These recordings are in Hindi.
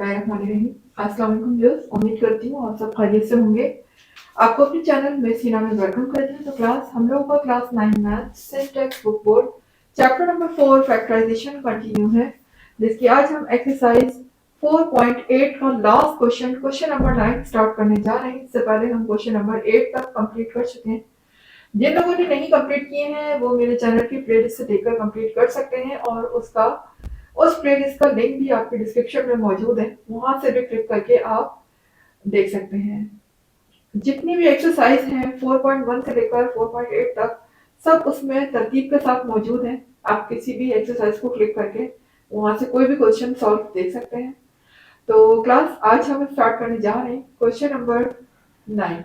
बिस्मिल्लाहिर्रहमानिर्रहीम। अस्सलाम वालेकुम व्यूअर्स, उम्मीद करती हूँ आप सब खैरियत से होंगे। आपको अपने चैनल में सीना में वेलकम करती हूँ। तो क्लास हम लोगों का class 9 math syntax book board chapter number 4 factorisation continue है, जिसकी आज हम एक्सरसाइज 4.8 का लास्ट क्वेश्चन नंबर 9 स्टार्ट करने जा रहे हैं। इससे पहले हम क्वेश्चन नंबर 8 तक कंप्लीट कर चुके हैं। जिन लोगों ने नहीं कंप्लीट किए हैं वो मेरे चैनल की प्लेलिस्ट से देखकर कंप्लीट कर सकते हैं, और उस प्लेलिस्ट का लिंक भी आपके डिस्क्रिप्शन में मौजूद है, वहां से भी क्लिक करके आप देख सकते हैं। जितनी भी एक्सरसाइज हैं 4.1 से लेकर 4.8 तक सब उसमें तरतीब के साथ मौजूद है। आप किसी भी एक्सरसाइज को क्लिक करके वहां से कोई भी क्वेश्चन सॉल्व देख सकते हैं। तो क्लास आज हम स्टार्ट करने जा रहे हैं क्वेश्चन नंबर 9।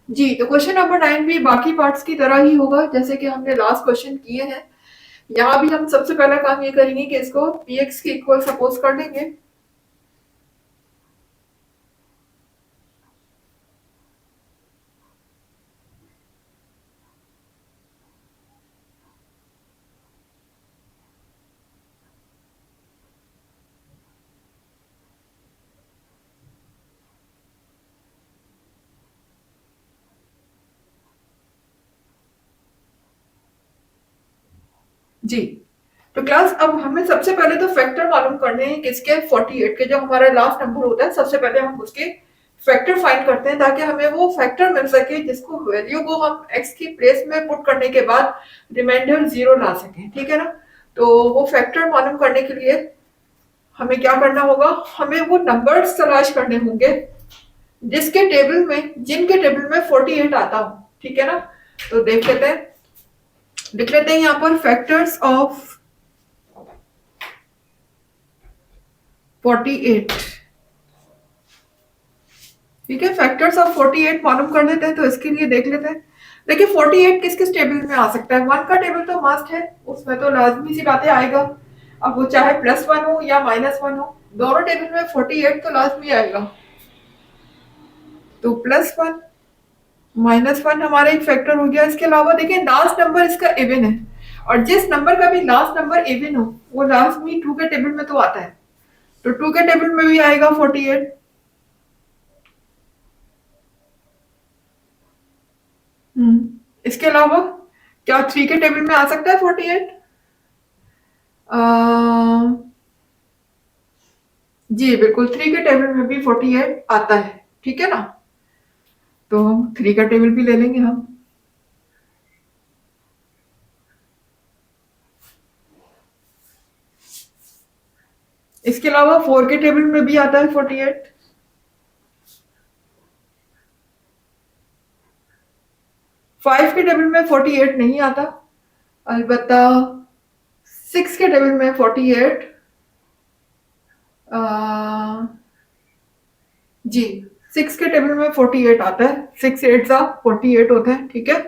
जी, तो क्वेश्चन नंबर 9 भी बाकी पार्ट्स की तरह ही होगा जैसे कि हमने लास्ट क्वेश्चन किए हैं। यहाँ भी हम सबसे पहला काम ये करेंगे कि इसको px के इक्वल सपोज कर लेंगे। जी, तो क्लास अब हमें सबसे पहले तो फैक्टर मालूम करने हैं किसके 48 के। जो हमारा लास्ट नंबर होता है सबसे पहले हम उसके फैक्टर फाइंड करते हैं ताकि हमें वो फैक्टर मिल सके जिसको वैल्यू को हम x की प्लेस में पुट करने के बाद रिमाइंडर 0 ला सकें। ठीक है ना। तो वो फैक्टर मालूम करने के लिए हमें क्या करना होगा, हमें वो नंबर्स तलाश करने होंगे जिनके टेबल में 48 आता हो। ठीक है ना। तो लिख लेते हैं यहाँ पर फैक्टर्स ऑफ 48। ठीक है, फैक्टर्स ऑफ 48 मालूम कर लेते हैं। तो इसके लिए देख लेते हैं। देखिए 48 किस किस टेबल में आ सकता है। 1 का टेबल तो मस्ट है, उसमें तो लाजमी सी बातें आएगा। अब वो चाहे +1 हो या -1 हो, दोनों टेबल में 48 तो लाजमी आएगा। तो +1 -1 हमारा एक फैक्टर हो गया। इसके अलावा देखिए लास्ट नंबर इसका इवन है, और जिस नंबर का भी लास्ट नंबर इवन हो वो लाजमी 2 के टेबल में तो आता है। तो 2 के टेबल में भी आएगा 48। इसके अलावा क्या 3 के टेबल में आ सकता है 48? जी बिल्कुल, 3 के टेबल में भी 48 आता है। ठीक है ना। तो 3 का टेबल भी ले लेंगे हम। इसके अलावा 4 के टेबल में भी आता है 48। 5 के टेबल में 48 नहीं आता, अलबत्ता 6 के टेबल में 48 जी 6 के टेबल में 48 आता है। 6 8 सा 48 होता है। ठीक है।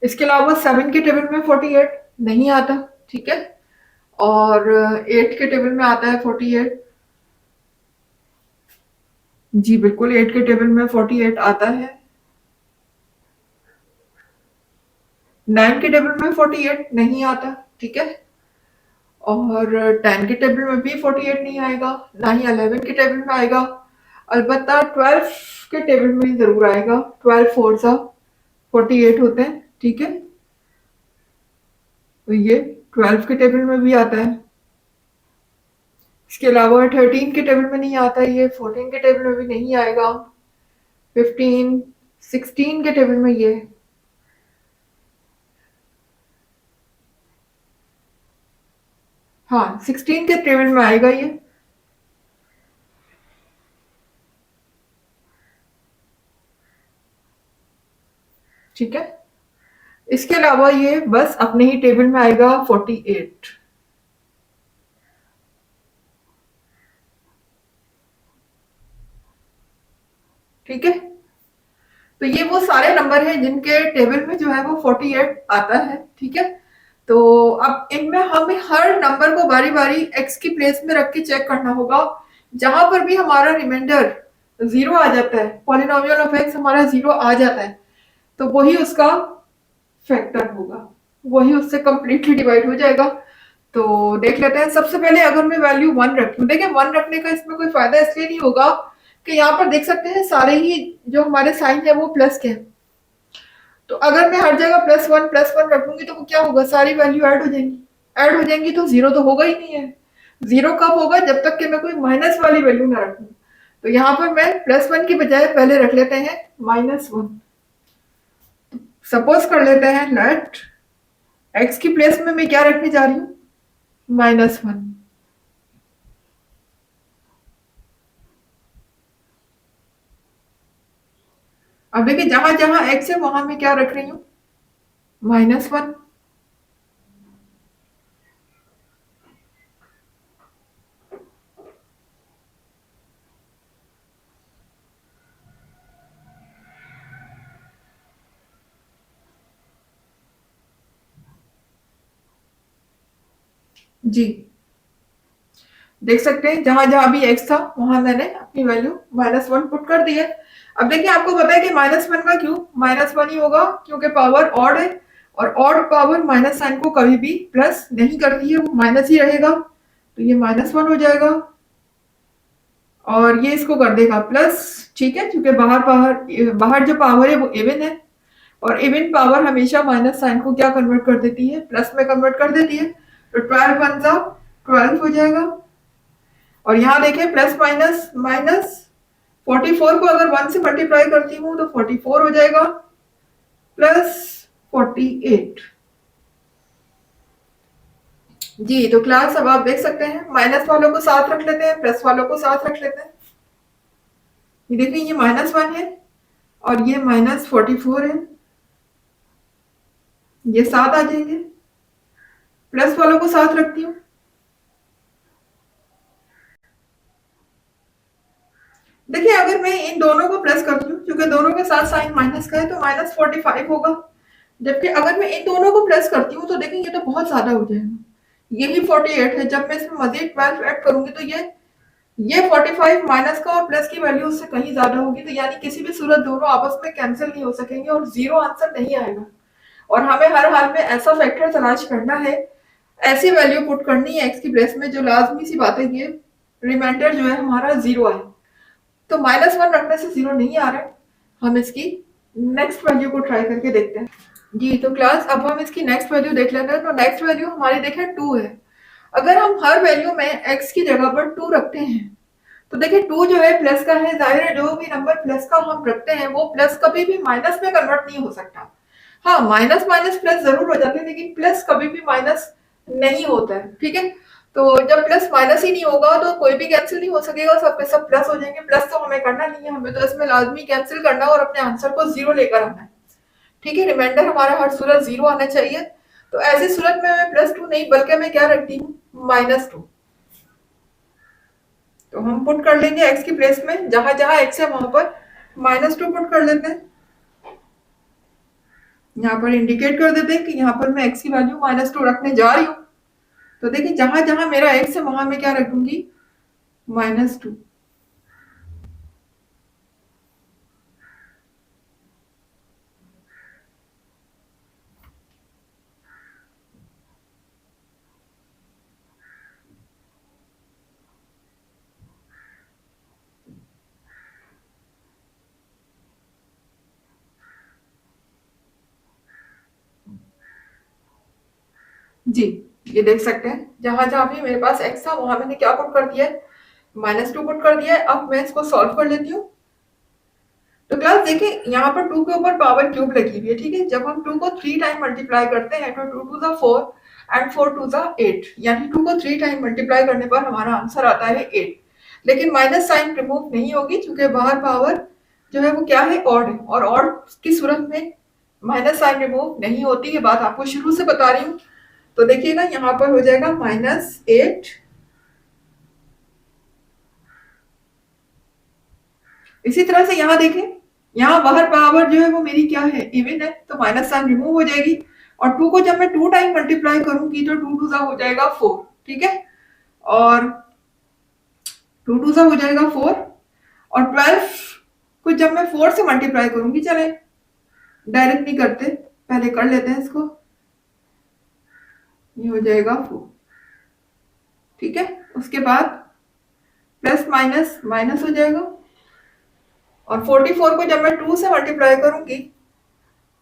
इसके अलावा 7 के टेबल में 48 नहीं आता। ठीक है। और 8 के टेबल में आता है 48। जी बिल्कुल, 8 के टेबल में 48 आता है। 9 के टेबल में 48 नहीं आता। ठीक है। और 10 के टेबल में भी 48 नहीं आएगा, ना ही 11 के टेबल में आएगा। अलबत्ता 12 के टेबल में जरूर आएगा। 12 4 सा 48 होते हैं। ठीक है। तो ये 12 के टेबल में भी आता है। इसके अलावा 13 के टेबल में नहीं आता, ये 14 के टेबल में भी नहीं आएगा। 15 16 के टेबल में ये, हाँ 16 के टेबल में आएगा ये। ठीक है। इसके अलावा ये बस अपने ही टेबल में आएगा 48। ठीक है। तो ये वो सारे नंबर हैं जिनके टेबल में जो है वो 48 आता है। ठीक है। तो अब इनमें हमें हर नंबर को बारी बारी x की प्लेस में रख के चेक करना होगा। जहां पर भी हमारा रिमाइंडर जीरो आ जाता है, पॉलिनोमियल ऑफ एक्स हमारा जीरो आ जाता है, तो वही उसका फैक्टर होगा, वही उससे कंप्लीटली डिवाइड हो जाएगा। तो देख लेते हैं। सबसे पहले अगर मैं वैल्यू वन रखूं, देखिए वन रखने का इसमें कोई फायदा इसलिए नहीं होगा कि यहाँ पर देख सकते हैं सारे ही जो हमारे साइन है वो प्लस के हैं। तो अगर मैं हर जगह प्लस वन रखूंगी तो वो क्या होगा, सारी वैल्यू ऐड हो जाएंगी, ऐड हो जाएंगी तो जीरो तो होगा ही नहीं है। जीरो कब होगा, जब तक कि मैं कोई माइनस वाली वैल्यू ना रखूं। तो यहाँ पर मैं प्लस वन की बजाय पहले रख लेते हैं माइनस वन। सपोज कर लेते हैं लेट एक्स की प्लेस में मैं क्या रखने जा रही हूँ, माइनस वन। अब देखिए जहां जहां एक्स है वहां मैं क्या रख रही हूँ, माइनस वन। जी देख सकते हैं जहां जहां भी एक्स था वहां मैंने अपनी वैल्यू माइनस वन पुट कर दी है। अब देखिए आपको पता है कि माइनस वन का क्यों माइनस वन ही होगा, क्योंकि पावर ऑड है, और ऑड पावर माइनस साइन को कभी भी प्लस नहीं करती है, वो माइनस ही रहेगा। तो ये माइनस वन हो जाएगा और ये इसको कर देगा प्लस। ठीक है, क्योंकि बाहर बाहर बाहर जो पावर है वो इवन है, और इवन पावर हमेशा माइनस साइन को क्या कन्वर्ट कर देती है, प्लस में कन्वर्ट कर देती है। तो 12 वन जा 12 हो जाएगा। और यहाँ देखें प्लस माइनस माइनस, 44 को अगर वन से मल्टीप्लाई करती हूँ तो 44 हो जाएगा प्लस 48। जी तो क्लास अब आप देख सकते हैं माइनस वालों को साथ रख लेते हैं, प्लस वालों को साथ रख लेते हैं। ये देखिए ये माइनस वन है और ये माइनस 44 है, ये साथ आ जाएंगे। प्लस वालों को साथ रखती हूँ, देखिए अगर मैं इन दोनों को प्लस करती हूँ क्योंकि दोनों के साथ साइन माइनस का है तो माइनस 45 होगा। जबकि अगर मैं इन दोनों को प्लस करती हूँ तो देखिए ये तो बहुत ज्यादा हो जाएगा, यही 48 है। जब मैं इसमें मजीद 12 ऐड करूंगी तो ये 45 माइनस का और प्लस की वैल्यू उससे कहीं ज्यादा होगी, तो यानी किसी भी सूरत दोनों आपस में कैंसिल नहीं हो सकेंगे और जीरो आंसर नहीं आएगा। और हमें हर हाल में ऐसा फैक्टर तलाश करना है, ऐसी वैल्यू पुट करनी है एक्स की प्लेस में जो लाजमी सी बात है ये रिमाइंडर जो है हमारा जीरो आए। तो माइनस वन रखने से जीरो नहीं आ रहा है, हम इसकी नेक्स्ट वैल्यू को ट्राई करके देखते हैं। जी तो क्लास अब हम इसकी नेक्स्ट वैल्यू देख लेते हैं। तो नेक्स्ट वैल्यू हमारी देखें टू है। अगर हम हर वैल्यू में एक्स की जगह पर टू रखते हैं तो देखिए टू जो है प्लस का है, जाहिर है जो भी नंबर प्लस का हम रखते हैं वो प्लस कभी भी माइनस में कन्वर्ट नहीं हो सकता। हाँ माइनस माइनस प्लस जरूर हो जाते हैं लेकिन प्लस कभी भी माइनस नहीं होता है। ठीक है, तो जब प्लस माइनस ही नहीं होगा तो कोई भी कैंसिल नहीं हो सकेगा, सब पे सब प्लस हो जाएंगे। प्लस तो हमें करना नहीं है, हमें तो इसमें लाजमी कैंसिल करना है और अपने आंसर को जीरो लेकर आना है। ठीक है, रिमाइंडर हमारा हर सूरत जीरो आना चाहिए। तो ऐसी सूरत में मैं प्लस टू नहीं बल्कि मैं क्या रखती हूँ, माइनस टू। तो हम पुट कर लेंगे एक्स की प्लेस में, जहां जहां एक्स है वहां पर माइनस टू पुट कर लेते हैं। यहाँ पर इंडिकेट कर देते हैं कि यहाँ पर मैं एक्स की वैल्यू माइनस टू रखने जा रही हूँ। तो देखिए जहां जहां मेरा एक्स है वहां मैं क्या रखूंगी, माइनस टू। जी ये देख सकते हैं जहां जहां भी मेरे पास एक्स था वहां मैंने क्या पुट कर दिया है, माइनस टू पुट कर दिया है। अब मैं इसको सॉल्व कर लेती हूँ। तो क्लास देखिए यहाँ पर टू के ऊपर पावर क्यूब लगी हुई है। ठीक है, जब हम टू को थ्री टाइम मल्टीप्लाई करते हैं तो टू टू ज़ा फोर एंड फोर टू ज़ा एट, यानी टू को थ्री टाइम मल्टीप्लाई करने पर हमारा आंसर आता है एट। लेकिन माइनस साइन रिमूव नहीं होगी क्योंकि बाहर पावर जो है वो क्या है, ऑड है, और ऑड की सूरत में माइनस साइन रिमूव नहीं होती। ये बात आपको शुरू से बता रही हूँ। तो देखिएगा यहाँ पर हो जाएगा माइनस एट। इसी तरह से यहाँ देखें, यहाँ बाहर पावर जो है वो मेरी क्या है, इवन है, तो माइनस साइन रिमूव हो जाएगी। और टू को जब मैं टू टाइम मल्टीप्लाई करूंगी तो टू टू सा हो जाएगा फोर। ठीक है, और टू टू सा हो जाएगा फोर। और 12 को जब मैं 4 से मल्टीप्लाई करूंगी, चले डायरेक्ट नहीं करते, पहले कर लेते हैं इसको, ये हो जाएगा 4, ठीक है। उसके बाद प्लस माइनस माइनस हो जाएगा, और 44 को जब मैं 2 से मल्टीप्लाई करूंगी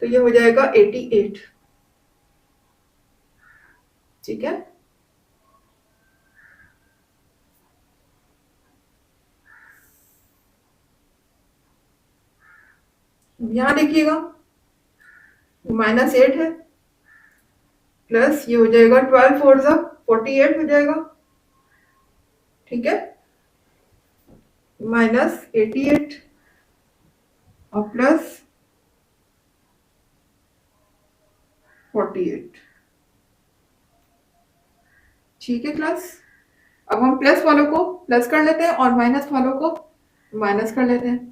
तो ये हो जाएगा 88, ठीक है। यहां देखिएगा -8 है, प्लस ये हो जाएगा 12 4 जा 48 हो जाएगा, ठीक है, -88 और प्लस 48, ठीक है क्लास। अब हम प्लस वालों को प्लस कर लेते हैं और माइनस वालों को माइनस कर लेते हैं।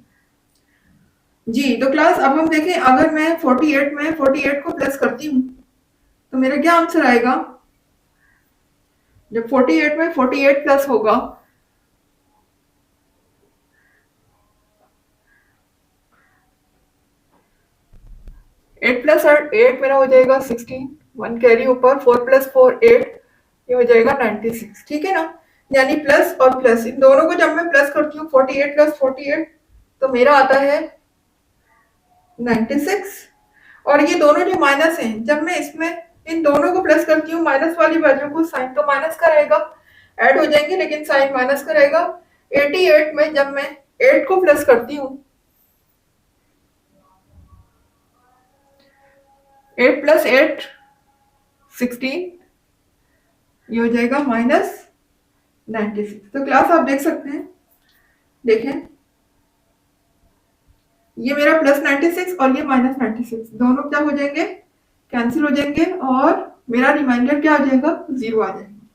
जी तो क्लास अब हम देखें, अगर मैं 48 में 48 को प्लस करती हूँ तो मेरा क्या आंसर आएगा, जब 48 में 48 प्लस होगा, एट प्लस 8 मेरा हो जाएगा 16, 1 कैरी ऊपर, 4 प्लस 4 8, ये हो जाएगा 96, ठीक है ना। यानी प्लस और प्लस इन दोनों को जब मैं प्लस करती हूँ 48 प्लस 48 तो मेरा आता है 96, और ये दोनों जो माइनस हैं, जब मैं इसमें इन दोनों को प्लस करती हूँ, माइनस वाली वैल्यू को साइन तो माइनस का रहेगा, ऐड हो जाएंगे लेकिन साइन माइनस का रहेगा। 88 में जब मैं 8 को प्लस करती हूँ, 8 प्लस 8 16, ये हो जाएगा -96। तो क्लास आप देख सकते हैं, देखें ये मेरा +96 और ये -96 दोनों क्या हो जाएंगे, कैंसिल हो जाएंगे, और मेरा रिमाइंडर क्या आ जाएगा, 0 आ जाएगा।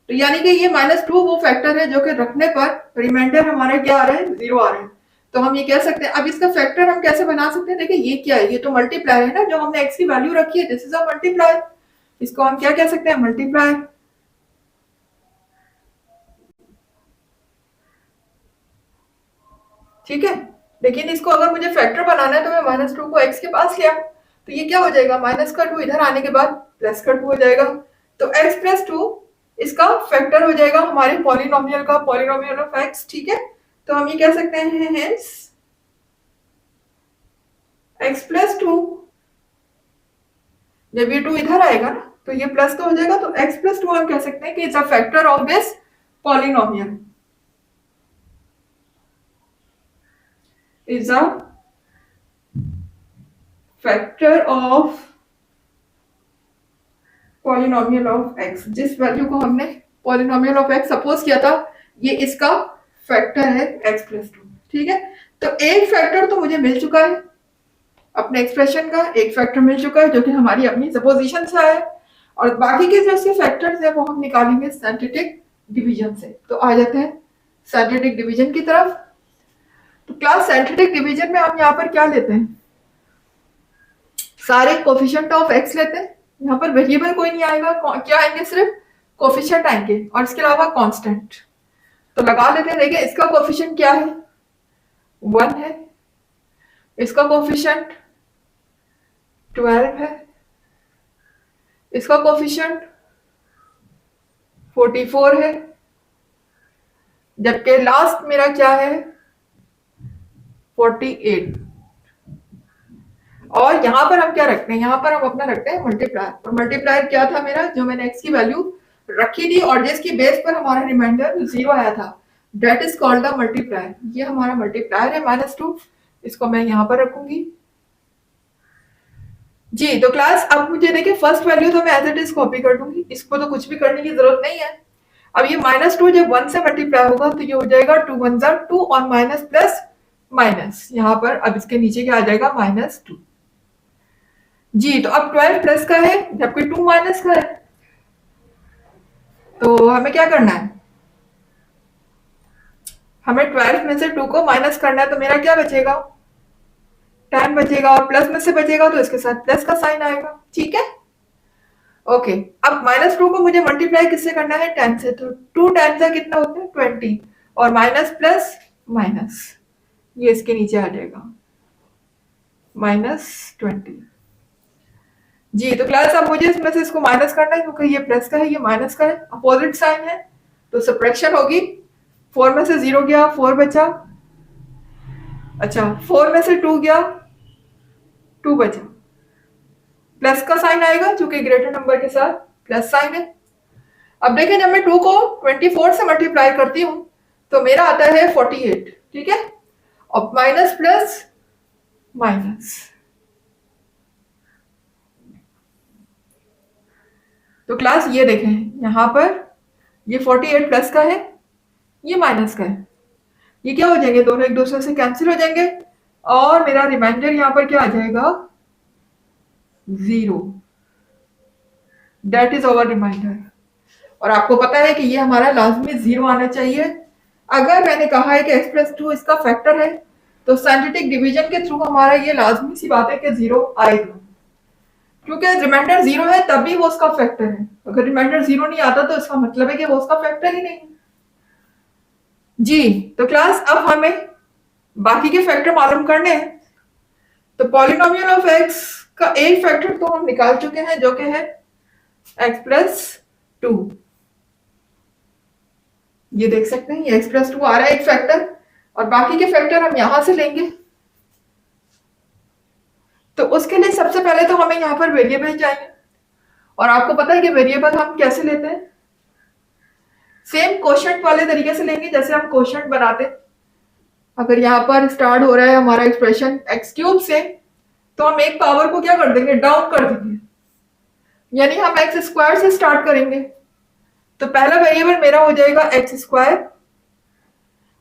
तो यानी कि ये -2 वो फैक्टर है जो कि रखने पर रिमाइंडर हमारे क्या आ रहे हैं, 0 आ रहे हैं। तो हम ये कह सकते हैं, अब इसका फैक्टर हम कैसे बना सकते हैं, देखिए ये क्या है, ये तो मल्टीप्लायर है ना, जो हमने x की वैल्यू रखी है, दिस इज अ मल्टीप्लायर, इसको हम क्या कह सकते हैं, मल्टीप्लायर, ठीक है। लेकिन इसको अगर मुझे फैक्टर बनाना है तो मैं -2 को x के पास लिया, तो ये क्या हो जाएगा, -2 इधर आने के बाद +2 हो जाएगा, तो x + 2 इसका फैक्टर हो जाएगा हमारे पॉलिनोमियल का, पॉलिनोमियल ऑफ x, ठीक है। तो हम ये कह सकते हैं हेंस x + 2, जब ये 2 इधर आएगा ना तो ये प्लस का हो जाएगा, तो x + 2 हम कह सकते हैं कि it's a factor of this polynomial, is a factor of polynomial of x, जिस वैल्यू को हमने पॉलिनोमियल ऑफ x सपोज किया था, ये इसका फैक्टर है x + 2, ठीक है। तो एक फैक्टर तो मुझे मिल चुका है अपने एक्सप्रेशन का, एक फैक्टर मिल चुका है जो कि हमारी अपनी सपोजिशन से आया, और बाकी के जो इसके फैक्टर्स है वो हम निकालेंगे सिंथेटिक डिवीजन से। तो आ जाते हैं सिंथेटिक डिवीजन की तरफ। तो क्लास सिंथेटिक डिवीजन में हम यहाँ पर क्या लेते हैं, सारे कोफिशिएंट ऑफ x लेते हैं, यहाँ पर वेरिएबल कोई नहीं आएगा, क्या आएंगे, सिर्फ कोफिशिएंट आएंगे, और इसके अलावा कांस्टेंट। तो लगा लेते हैं, देखिए इसका कोफिशिएंट क्या है, 1 है, इसका कोफिशिएंट 12 है, इसका कोफिशिएंट 44 है, जबकि लास्ट मेरा क्या है 48। और यहाँ पर हम क्या रखते हैं, यहाँ पर हम अपना रखते हैं मल्टीप्लायर, और मल्टीप्लायर क्या था मेरा, जो मैंने x की वैल्यू रखी थी और जिसकी बेस पर हमारा रिमाइंडर 0 आया था, that is called the multiplier. ये हमारा मल्टीप्लायर है -2, इसको मैं यहाँ पर रखूंगी। जी तो क्लास अब मुझे देखिए फर्स्ट वैल्यू तो मैं एज इट इज कॉपी कर दूंगी, इसको तो कुछ भी करने की जरूरत नहीं है। अब ये -2 जब 1 से मल्टीप्लाई होगा तो ये हो जाएगा 2 1 2 और माइनस प्लस माइनस, यहाँ पर अब इसके नीचे क्या आ जाएगा, -2। जी तो अब 12 प्लस का है जबकि 2 माइनस का है, तो हमें क्या करना है, हमें 12 में से 2 को माइनस करना है, तो मेरा क्या बचेगा, 10 बचेगा, और प्लस में से बचेगा तो इसके साथ प्लस का साइन आएगा, ठीक है। ओके अब -2 को मुझे मल्टीप्लाई किससे करना है, 10 से, तो 2 10 से कितना होता है 20, और माइनस प्लस माइनस, ये इसके नीचे आ जाएगा -20। जी तो क्लास अब मुझे इसमें से इसको माइनस करना है क्योंकि ये प्लस का है ये माइनस का है, अपोजिट साइन है तो सब्ट्रैक्शन होगी। 4 में से 0 गया, 4 बचा। अच्छा 4 में से 2 गया, 2 बचा। प्लस का साइन आएगा क्योंकि ग्रेटर नंबर के साथ प्लस साइन है। अब देखें जब मैं 2 को 24 से मल्टीप्लाई करती हूं तो मेरा आता है 48, ठीक है। अब माइनस प्लस माइनस, तो क्लास ये देखें यहां पर ये 48 प्लस का है, ये माइनस का है, ये क्या हो जाएंगे दोनों एक दूसरे से कैंसिल हो जाएंगे और मेरा रिमाइंडर यहां पर क्या आ जाएगा 0। That is our reminder. और आपको पता है कि ये हमारा लाजमी 0 आना चाहिए। अगर मैंने कहा है कि x+2 इसका फैक्टर है तो साइंटिफिक डिवीजन के थ्रू हमारा ये लाजमी सी बात है कि 0 आएगा, क्योंकि रिमाइंडर 0 है तभी वो उसका फैक्टर है। अगर रिमाइंडर 0 नहीं आता तो इसका मतलब है कि वो उसका फैक्टर ही नहीं है। जी तो क्लास अब हमें बाकी के फैक्टर मालूम करने हैं। तो पॉलिनोमियल ऑफ x का एक फैक्टर तो हम निकाल चुके हैं जो कि है x+2। ये देख सकते हैं ये x+2 आ रहा है एक फैक्टर, और बाकी के फैक्टर हम यहां से लेंगे। तो उसके लिए सबसे पहले तो हमें यहाँ पर वेरिएबल चाहिए, और आपको पता है कि वेरिएबल हम कैसे लेते हैं, सेम कोशेंट वाले तरीके से लेंगे जैसे हम कोशेंट बनाते। अगर यहाँ पर स्टार्ट हो रहा है हमारा एक्सप्रेशन x³ से तो हम एक पावर को क्या कर देंगे डाउन कर देंगे, यानी हम x² से स्टार्ट करेंगे। तो पहला वेरिएबल मेरा हो जाएगा x²,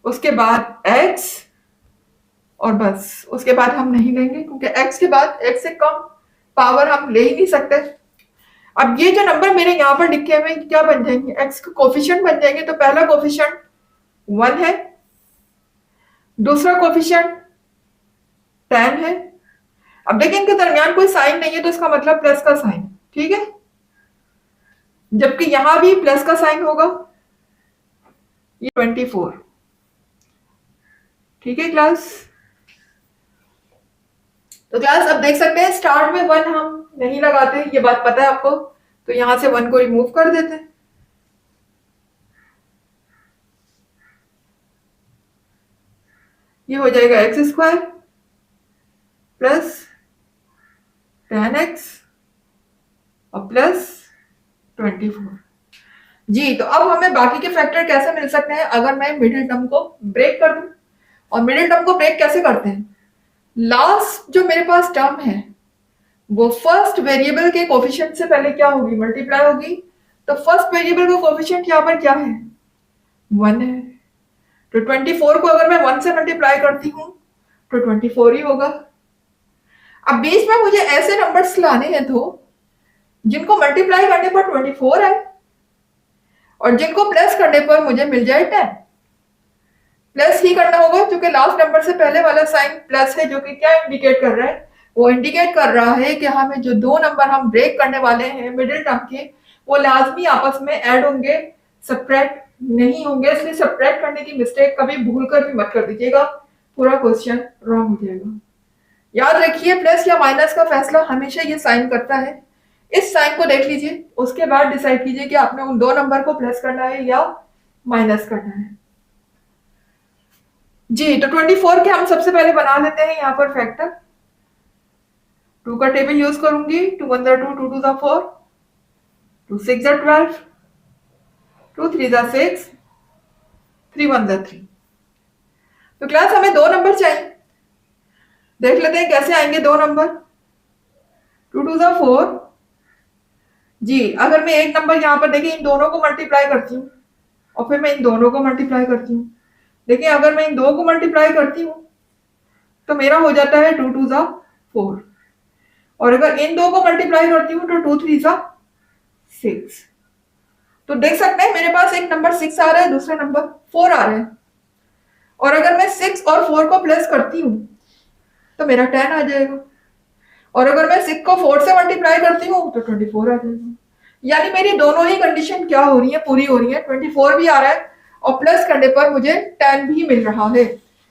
उसके बाद x, और बस उसके बाद हम नहीं लेंगे क्योंकि x के बाद x से कम पावर हम ले ही नहीं सकते। अब ये जो नंबर मेरे यहाँ पर लिखे हुए क्या बन जाएंगे, x के कोफिशिएंट बन जाएंगे। तो पहला कोफिशिएंट 1 है, दूसरा कोफिशिएंट 10 है। अब देखिए इनके दरमियान कोई साइन नहीं है तो इसका मतलब प्लस का साइन, ठीक है, जबकि यहां भी प्लस का साइन होगा। ये 24, ठीक है क्लास। तो क्लास अब देख सकते हैं स्टार्ट में 1 हम नहीं लगाते, ये बात पता है आपको, तो यहां से 1 को रिमूव कर देते हैं। ये हो जाएगा x² प्लस 10x और प्लस 24। जी तो अब हमें बाकी के फैक्टर कैसे मिल सकते हैं अगर मैं मिडिल टर्म को ब्रेक कर दूं। और मिडिल टर्म को ब्रेक कैसे करते हैं, लास्ट जो मेरे पास टर्म है वो फर्स्ट वेरिएबल के कोफिशिएंट से पहले क्या होगी मल्टीप्लाई होगी। तो फर्स्ट वेरिएबल का कोफिशिएंट यहाँ पर क्या है 1 है, तो 24 को अगर मैं 1 से मल्टीप्लाई करती हूँ तो 24 ही होगा। अब बीच में मुझे ऐसे नंबर्स लाने हैं तो जिनको मल्टीप्लाई करने पर 24 आए और जिनको प्लस करने पर मुझे मिल जाए 10। प्लस ही करना होगा क्योंकि लास्ट नंबर से पहले वाला साइन प्लस है, जो कि क्या इंडिकेट कर रहा है, वो इंडिकेट कर रहा है कि हमें जो दो नंबर हम ब्रेक करने वाले हैं मिडिल टर्म के वो लाजमी आपस में ऐड होंगे, सब्ट्रैक्ट नहीं होंगे। इसलिए सब्ट्रैक्ट करने की मिस्टेक कभी भूल कर भी मत कर दीजिएगा, पूरा क्वेश्चन रॉन्ग हो जाएगा। याद रखिए प्लस या माइनस का फैसला हमेशा ये साइन करता है। इस साइन को देख लीजिए, उसके बाद डिसाइड कीजिए कि आपने उन दो नंबर को प्लस करना है या माइनस करना है। जी तो 24 के हम सबसे पहले बना लेते हैं यहाँ पर फैक्टर। 2 का टेबल यूज करूंगी, 2 1 2, 2 2 4, 2 6 12, 2 3 6, 3 1 3। तो क्लास हमें दो नंबर चाहिए, देख लेते हैं कैसे आएंगे दो नंबर। 2 2 4। जी अगर मैं एक नंबर यहाँ पर देखिए इन दोनों को मल्टीप्लाई करती हूँ और फिर मैं इन दोनों को मल्टीप्लाई करती हूँ, देखिए अगर मैं इन दो को मल्टीप्लाई करती हूँ तो मेरा हो जाता है 2 2 4, और अगर इन दो को मल्टीप्लाई करती हूँ तो 2 3 6। तो देख सकते हैं मेरे पास एक नंबर 6 आ रहा है, दूसरा नंबर 4 आ रहा है, और अगर मैं 6 और 4 को प्लस करती हूँ तो मेरा 10 आ जाएगा, और अगर मैं 6 को 4 से मल्टीप्लाई करती हूँ तो 24 आ जाएगा। यानी मेरी दोनों ही कंडीशन क्या हो रही है पूरी हो रही है, 24 भी आ रहा है और प्लस करने पर मुझे 10 भी मिल रहा है।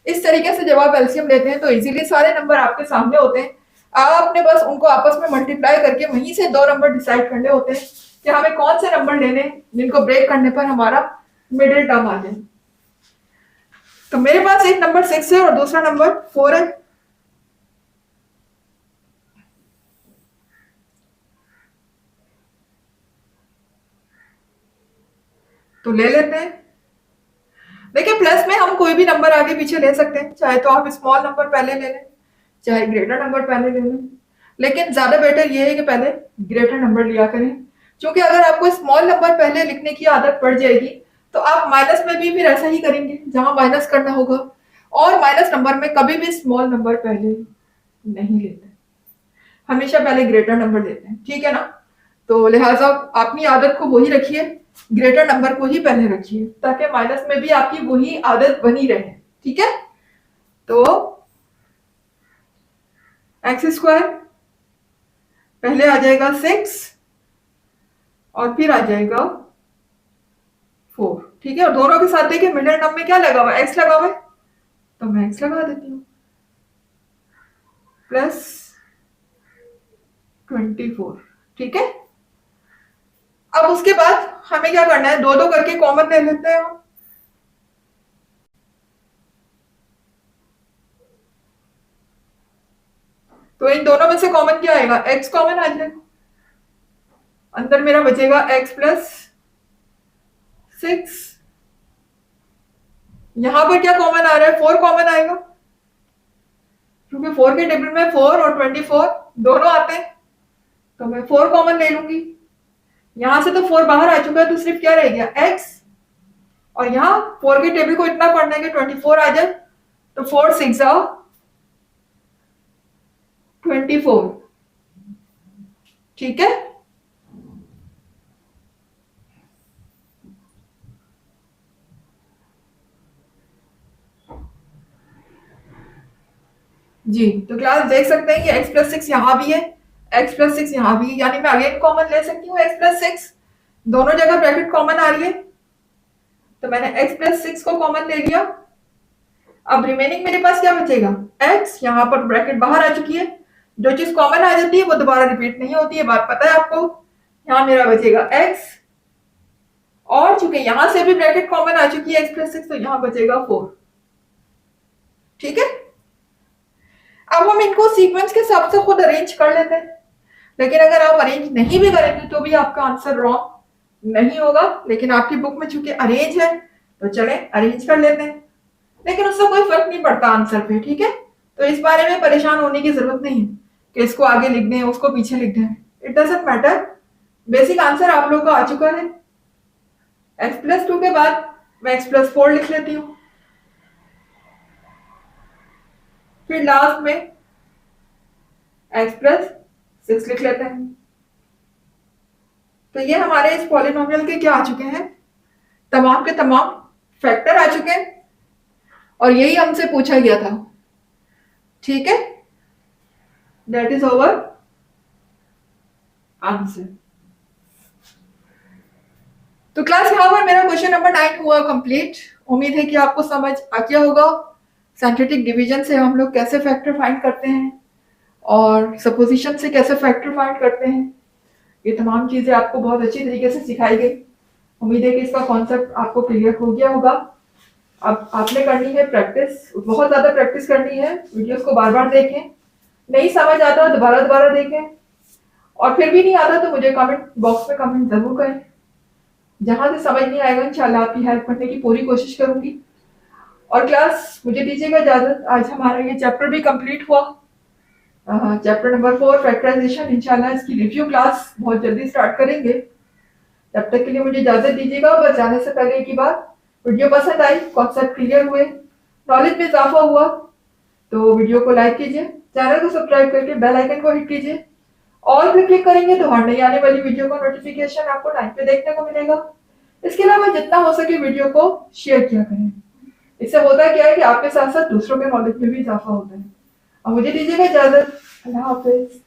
इस तरीके से जब आप एलसीएम लेते हैं तो इजीली सारे नंबर आपके सामने होते हैं, आपने बस उनको आपस में मल्टीप्लाई करके वहीं से 2 नंबर डिसाइड करने होते हैं कि हमें कौन से नंबर लेने हैं जिनको ब्रेक करने पर हमारा मिडिल टर्म आ जाए। तो मेरे पास एक नंबर 6 है और दूसरा नंबर 4 है। तो ले लेते हैं। देखिए प्लस में हम कोई भी नंबर आगे पीछे ले सकते हैं, चाहे तो आप स्मॉल नंबर पहले ले लें, चाहे ग्रेटर नंबर पहले ले लें, लेकिन ज्यादा बेटर ये है कि पहले ग्रेटर नंबर लिया करें, क्योंकि अगर आपको स्मॉल नंबर पहले लिखने की आदत पड़ जाएगी तो आप माइनस में भी फिर ऐसा ही करेंगे जहां माइनस करना होगा, और माइनस नंबर में कभी भी स्मॉल नंबर पहले नहीं लेते, हमेशा पहले ग्रेटर नंबर लेते हैं, ठीक है ना। तो लिहाजा अपनी आदत को वही रखिए, ग्रेटर नंबर को ही पहले रखिए, ताकि माइनस में भी आपकी वही आदत बनी रहे, ठीक है। तो एक्स स्क्वायर पहले आ जाएगा 6 और फिर आ जाएगा 4, ठीक है। और दोनों के साथ देखिए मिडिल टर्म में क्या लगा हुआ है, एक्स लगा हुआ है, तो मैं एक्स लगा देती हूँ, प्लस 24, ठीक है। अब उसके बाद हमें क्या करना है, दो दो करके कॉमन ले लेते हैं हम। तो इन दोनों में से कॉमन क्या आएगा, एक्स कॉमन आ जाएगा, अंदर मेरा बचेगा एक्स प्लस 6, यहां पर क्या कॉमन आ रहा है, 4 कॉमन आएगा, क्योंकि 4 के टेबल में 4 और 24 दोनों आते हैं, तो मैं 4 कॉमन ले लूंगी। यहां से तो 4 बाहर आ चुका है, तो सिर्फ क्या रह गया, एक्स, और यहाँ 4 के टेबल को इतना पढ़ना है कि 24 आ जाए, तो 4 6 24, ठीक है। जी, तो क्लास देख सकते हैं कि x प्लस 6 यहाँ भी है, x प्लस 6 यहाँ भी है, यानी मैं अगेन कॉमन ले सकती हूँ x प्लस 6, दोनों जगह ब्रैकेट कॉमन आ रही है, तो मैंने x प्लस 6 को कॉमन ले लिया। अब रिमेनिंग मेरे पास क्या बचेगा, x, यहाँ पर ब्रैकेट बाहर आ चुकी है, जो चीज कॉमन आ जाती है वो दोबारा रिपीट नहीं होती है, बात पता है आपको। यहाँ मेरा बचेगा x, और चूंकि यहां से भी ब्रैकेट कॉमन आ चुकी है x प्लस 6, तो यहाँ बचेगा 4, ठीक है। अब हम इनको सीक्वेंस के हिसाब से खुद अरेंज कर लेते हैं, लेकिन अगर आप अरेंज नहीं भी करेंगे तो भी आपका आंसर रॉन्ग नहीं होगा, लेकिन आपकी बुक में चूंकि अरेंज है तो चले अरेंज कर लेते हैं, लेकिन उससे कोई फर्क नहीं पड़ता आंसर पे, ठीक है। तो इस बारे में परेशान होने की जरूरत नहीं है कि इसको आगे लिख दें उसको पीछे लिख दें, it doesn't matter, basic answer आप लोगों का आ चुका है। x प्लस 2 के बाद मैं x प्लस 4 लिख लेती हूँ, फिर लास्ट में x प्लस 6 लिख लेते हैं। तो ये हमारे इस पॉलिनोमियल के क्या आ चुके हैं, तमाम के तमाम फैक्टर आ चुके हैं, और यही हमसे पूछा गया था, ठीक है। That is over answer. तो क्लास यहाँ पर मेरा क्वेश्चन नंबर 9 हुआ कंप्लीट। उम्मीद है कि आपको समझ आ गया होगा सिंथेटिक डिवीजन से हम लोग कैसे फैक्टर फाइंड करते हैं और सपोजिशन से कैसे फैक्टर फाइंड करते हैं, ये तमाम चीजें आपको बहुत अच्छी तरीके से सिखाई गई। उम्मीद है कि इसका कॉन्सेप्ट आपको क्लियर हो गया होगा। अब आपने करनी है प्रैक्टिस, बहुत ज्यादा प्रैक्टिस करनी है, वीडियोस को बार बार देखें, नहीं समझ आता दोबारा दोबारा देखें, और फिर भी नहीं आता तो मुझे कमेंट बॉक्स में कमेंट जरूर करें, जहां से समझ नहीं आएगा इंशाल्लाह आपकी हेल्प करने की पूरी कोशिश करूंगी। और क्लास मुझे दीजिएगा इजाजत, आज हमारा ये चैप्टर भी कंप्लीट हुआ, चैप्टर नंबर 4 फैक्टराइजेशन। इंशाल्लाह इसकी रिव्यू क्लास बहुत जल्दी स्टार्ट करेंगे, तब तक के लिए मुझे इजाजत दीजिएगा। बस जाने से पहले एक ही बात, वीडियो पसंद आई, कॉन्सेप्ट क्लियर हुए, नॉलेज में इजाफा हुआ, तो वीडियो को लाइक कीजिए, चैनल को सब्सक्राइब करके बेल आइकन को हिट कीजिए, ऑल पे क्लिक करेंगे तो हर नई आने वाली वीडियो का नोटिफिकेशन आपको टाइम पे देखने को मिलेगा। इसके अलावा जितना हो सके वीडियो को शेयर किया करें, इससे होता क्या है कि आपके साथ साथ दूसरों के नॉलेज में भी इजाफा होता है। और मुझे दीजिएगा इजाजत, अल्लाह हाफिज।